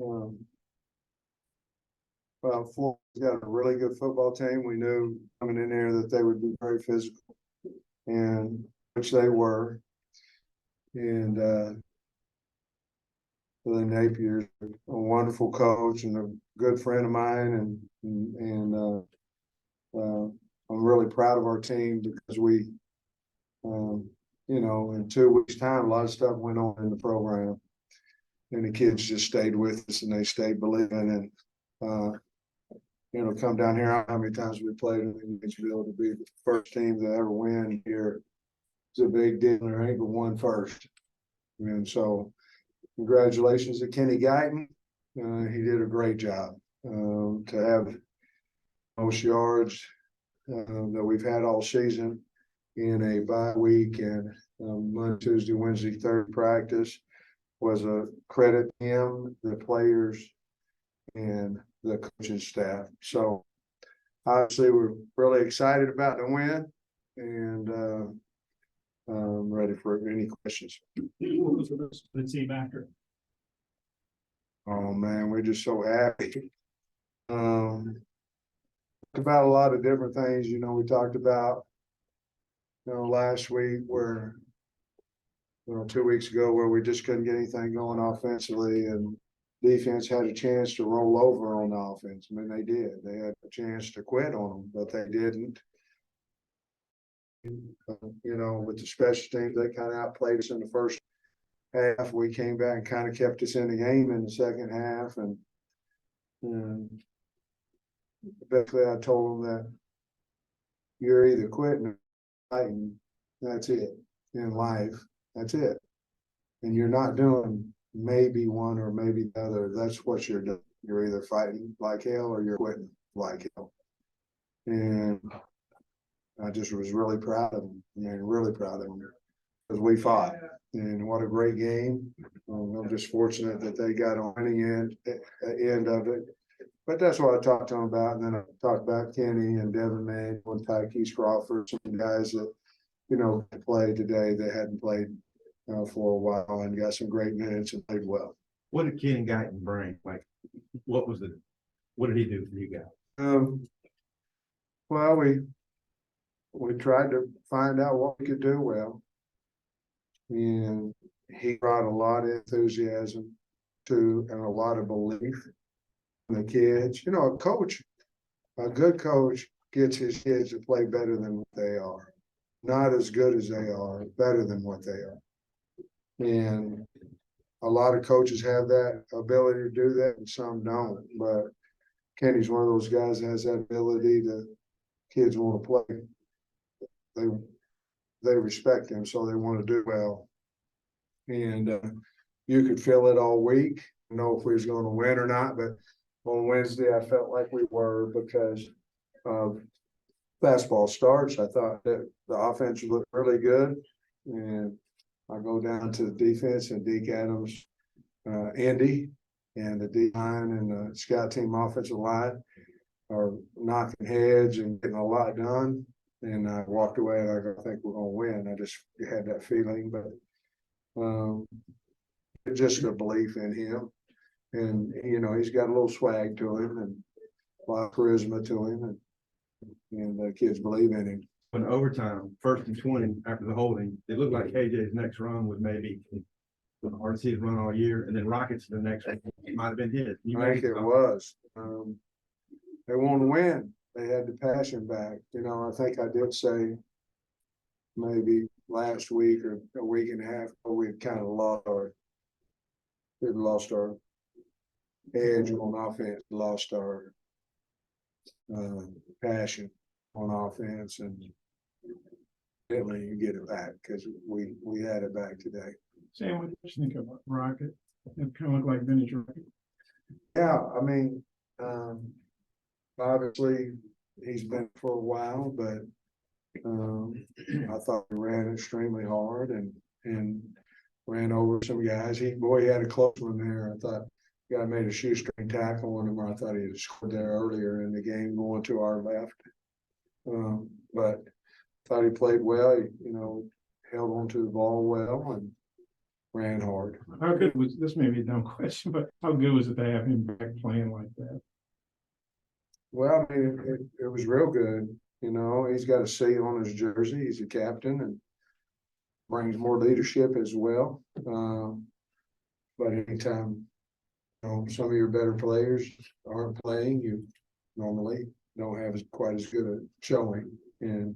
Um, well, Florida's got a really good football team. We knew coming in there that they would be very physical, and which they were. And Billy Napier's a wonderful coach and a good friend of mine, and I'm really proud of our team because we, in 2 weeks' time, a lot of stuff went on in the program, and the kids just stayed with us and they stayed believing. And come down here. How many times we played in Gainesville to be the first team to ever win here? It's a big deal. There ain't but one first, and so congratulations to Kenny Guyton. He did a great job to have most yards that we've had all season in a bye week, and Monday, Tuesday, Wednesday, third practice was a credit to him, the players, and the coaching staff. So obviously we're really excited about the win, and I'm ready for any questions. What was the rest of the team after? Oh man, we're just so happy. About a lot of different things, we talked about, last week where, 2 weeks ago where we just couldn't get anything going offensively, and defense had a chance to roll over on the offense. I mean, they did. They had a chance to quit on them, but they didn't. With the special teams, they kind of outplayed us in the first half. We came back and kind of kept us in the game in the second half. And basically, I told them that you're either quitting or fighting. That's it in life. That's it. And you're not doing maybe one or maybe the other. That's what you're doing. You're either fighting like hell or you're quitting like hell. And I just was really proud of them. Really proud of them because we fought. And what a great game. I'm just fortunate that they got on the end of it. But that's what I talked to them about. And then I talked about Kenny and Devin Manuel and Tykees Crawford, some guys that, played today that hadn't played for a while and got some great minutes and played well. What did Kenny Guyton bring? Like, what did he do for you guys? Well, we tried to find out what we could do well. And he brought a lot of enthusiasm and a lot of belief in the kids. A good coach gets his kids to play better than what they are. Not as good as they are, better than what they are. And a lot of coaches have that ability to do that and some don't. But Kenny's one of those guys that has that ability to kids want to play. They respect him, so they want to do well. And you could feel it all week. I don't know if we was going to win or not, but on Wednesday I felt like we were because of fastball starts. I thought that the offense looked really good, and I go down to the defense and Deke Adams, Andy, and the D line and the scout team offensive line are knocking heads and getting a lot done. And I walked away and I think we're going to win. I just had that feeling, but just a belief in him. And, he's got a little swag to him and a lot of charisma to him, and the kids believe in him. In overtime, 1st and 20 after the holding, it looked like KJ's next run was maybe the hardest he's run all year, and then Rockets the next one. It might have been his. I think it was. They wanted to win. They had to pass him back. I think I did say maybe last week or a week and a half ago, we had kind of lost our edge on offense, lost our passion on offense, and definitely you get it back because we had it back today. Sam, what do you think about Rocket? It kind of looked like vintage Rocket. Yeah, obviously he's been for a while, but I thought he ran extremely hard and ran over some guys. He had a close one there. I thought the guy made a shoestring tackle on him. I thought he had scored there earlier in the game going to our left. But I thought he played well. He, held on to the ball well, and ran hard. How good was, this may be a dumb question, but how good was it to have him back playing like that? Well, I mean, it was real good, you know, he's got a C on his jersey, he's a captain and brings more leadership as well. But anytime, you know, some of your better players aren't playing, you normally don't have quite as good a showing, and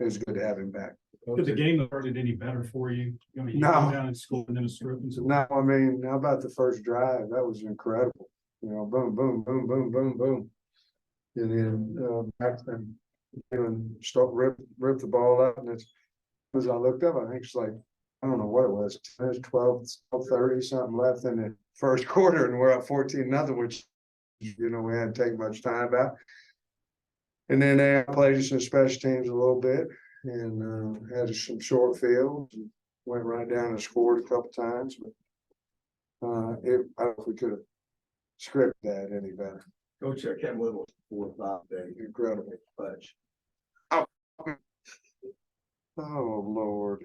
it's good to have him back. Did the game started any better for you? I mean, you No. come down and scored and then a strip and so. No, I mean, how about the first drive? That was incredible. You know, boom, boom, boom, boom, boom, boom. And then, back then, and rip the ball up, and it's, as I looked up, I think it's like, I don't know what it was, 12:30, something left in the first quarter, and we're up 14-0, which, you know, we hadn't taken much time about. And then they played us in special teams a little bit, and had some short fields, and went right down and scored a couple times, but I don't know if we could have scripted that any better. Coach, I can't believe it was 4 or 5 days. Incredible. Fudge. Oh, Lord.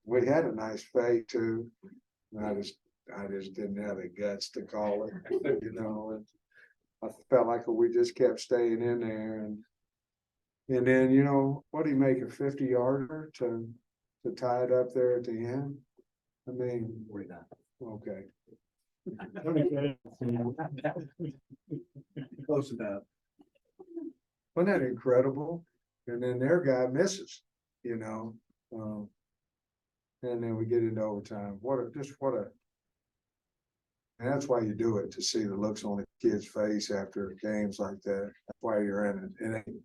We had a nice fade too. And I just didn't have the guts to call it, you know, and I felt like we just kept staying in there, and then, you know, what do you make, a 50-yarder to tie it up there at the end? I mean, okay. Close enough. Wasn't that incredible? And then their guy misses, you know, and then we get into overtime. And that's why you do it, to see the looks on the kid's face after games like that. That's why you're in it. It ain't,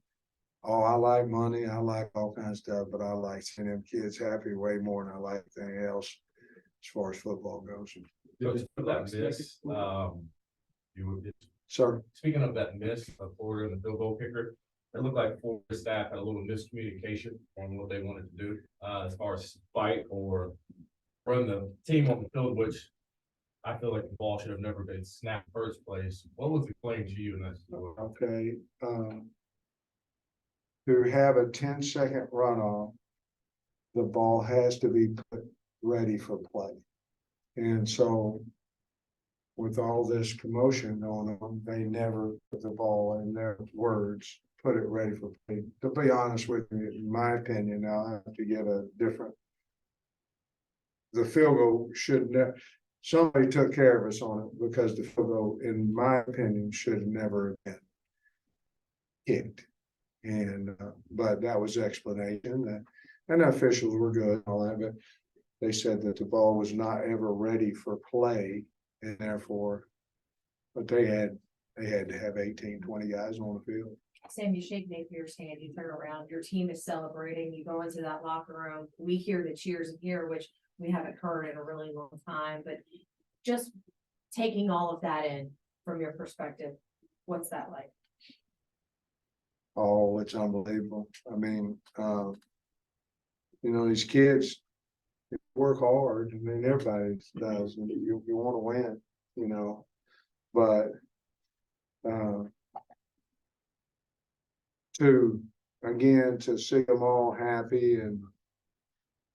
oh, I like money, I like all kinds of stuff, but I like seeing them kids happy way more than I like anything else as far as football goes. Coach, for that miss, you were, So, speaking of that miss of Florida and the field goal kicker, it looked like Florida staff had a little miscommunication on what they wanted to do, as far as fight or run the team on the field, which I feel like the ball should have never been snapped first place. What was explained to you in that story? okay, to have a 10-second runoff, the ball has to be put ready for play. And so with all this commotion going on, they never put the ball, in their words, put it ready for play. To be honest with you, in my opinion, I'll have to give a different. The field goal should never, somebody took care of us on it, because the field goal, in my opinion, should have never been kicked. And, but that was the explanation, that, and the officials were good and all that, but they said that the ball was not ever ready for play, and therefore, but they had to have 18, 20 guys on the field. Sam, you shake Napier's hand, you turn around, your team is celebrating, you go into that locker room, we hear the cheers in here, which we haven't heard in a really long time, but just taking all of that in from your perspective, what's that like? Oh, it's unbelievable. I mean, you know, these kids work hard. I mean, everybody does, and you want to win, you know, but to see them all happy, and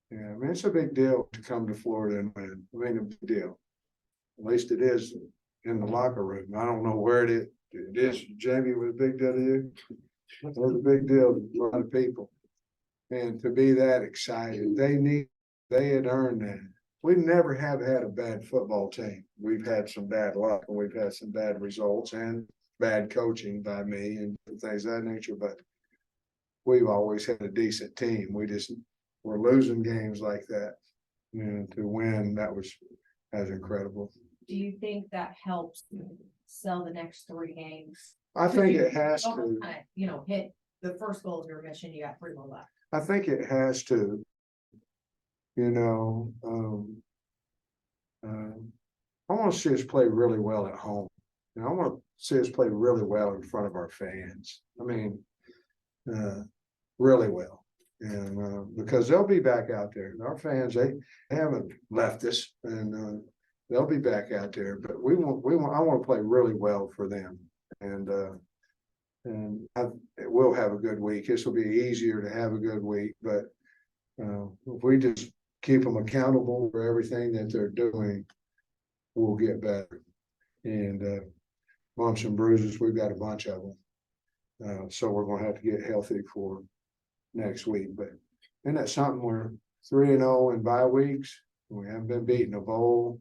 yeah, I mean, it's a big deal to come to Florida and win. I mean, a big deal. At least it is in the locker room. I don't know where it is. It is, Jamie, was a big deal to you? It was a big deal to a lot of people. And to be that excited, they had earned that. We never have had a bad football team. We've had some bad luck, and we've had some bad results and bad coaching by me and things of that nature, but we've always had a decent team. We're losing games like that. You know, to win, that was incredible. Do you think that helps sell the next 3 games? I think it has to. Almost kinda, you know, hit the first goal of your mission, you got 3 more left. I think it has to. You know, I want to see us play really well at home. And I want to see us play really well in front of our fans. I mean, really well. And because they'll be back out there. Our fans, they haven't left us, and they'll be back out there. But I want to play really well for them. And we'll have a good week. This will be easier to have a good week, but if we just keep them accountable for everything that they're doing, we'll get better. And, bumps and bruises, we've got a bunch of them. So we're gonna have to get healthy for next week, but, and that's something we're 3-0 in bye weeks. We haven't been beating a bowl.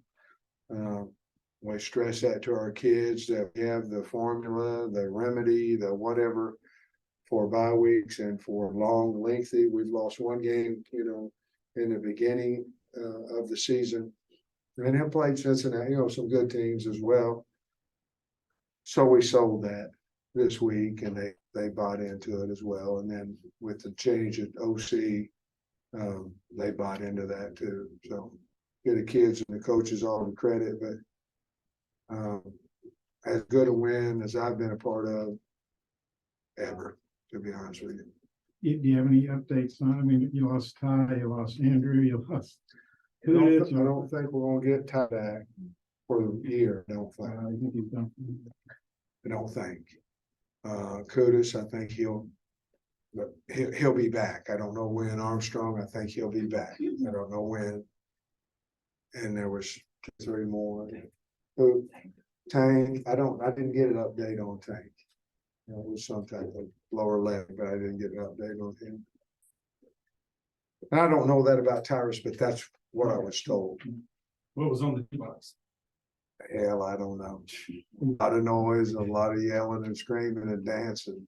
We stress that to our kids that we have the formula, the remedy, the whatever for bye weeks and for long lengthy. We've lost one game, in the beginning of the season. And have played Cincinnati, some good teams as well. So we sold that this week and they bought into it as well. And then with the change at OC, they bought into that too. So give the kids and the coaches all the credit, but as good a win as I've been a part of ever, to be honest with you. Do you have any updates on, I mean, you lost Ty, you lost Andrew, you lost. I don't think we're gonna get Ty back for the year. I don't think. I think he's done. I don't think. Kudus, I think he'll be back. I don't know when. Armstrong, I think he'll be back. I don't know when. And there was 2-3 more. Tank, I didn't get an update on Tank. It was some type of lower leg, but I didn't get an update on him. And I don't know that about Tyrus, but that's what I was told. What was on the box? Hell, I don't know. A lot of noise, a lot of yelling and screaming and dancing.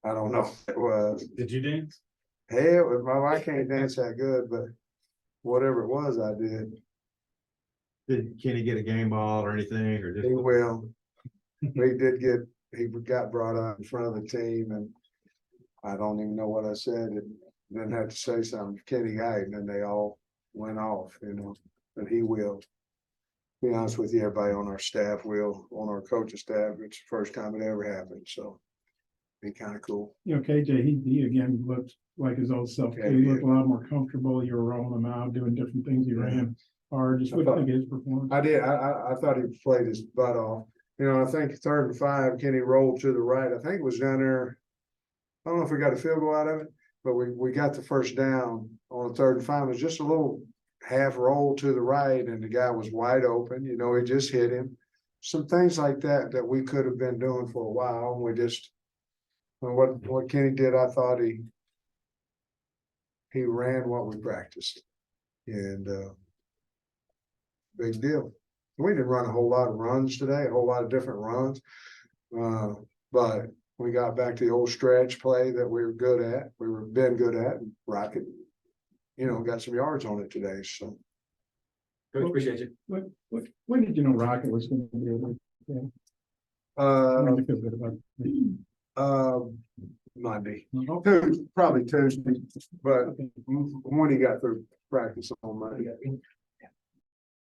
I don't know what it was. Did you dance? Hell, I can't dance that good, but whatever it was, I did. Did Kenny get a game ball or anything, or just? He will. He got brought out in front of the team and I don't even know what I said. And then had to say something to Kenny Guy and then they all went off, but he will. Be honest with you, everybody on our staff will, on our coaching staff, it's the first time it ever happened, so be kind of cool. KJ, he again looked like his old self. Yeah, He he looked did. a lot more comfortable. You were rolling him out, doing different things. He ran hard. Just what do you think of his performance? I did, I thought he played his butt off. I think 3rd and 5, Kenny rolled to the right. I think it was down there. I don't know if we got a field goal out of it, but we got the first down on the 3rd and 5. It was just a little half roll to the right and the guy was wide open, he just hit him. Some things like that we could have been doing for a while. We just, what Kenny did, I thought he ran what we practiced and, big deal. We didn't run a whole lot of runs today, a whole lot of different runs. But we got back to the old stretch play that we were good at, been good at, and Rocket, got some yards on it today, so. Coach, appreciate you. When did you know Rocket was going to be able to? Uh, When did you feel good about it? Monday, Okay. Probably Tuesday, but when he got through practice on Monday.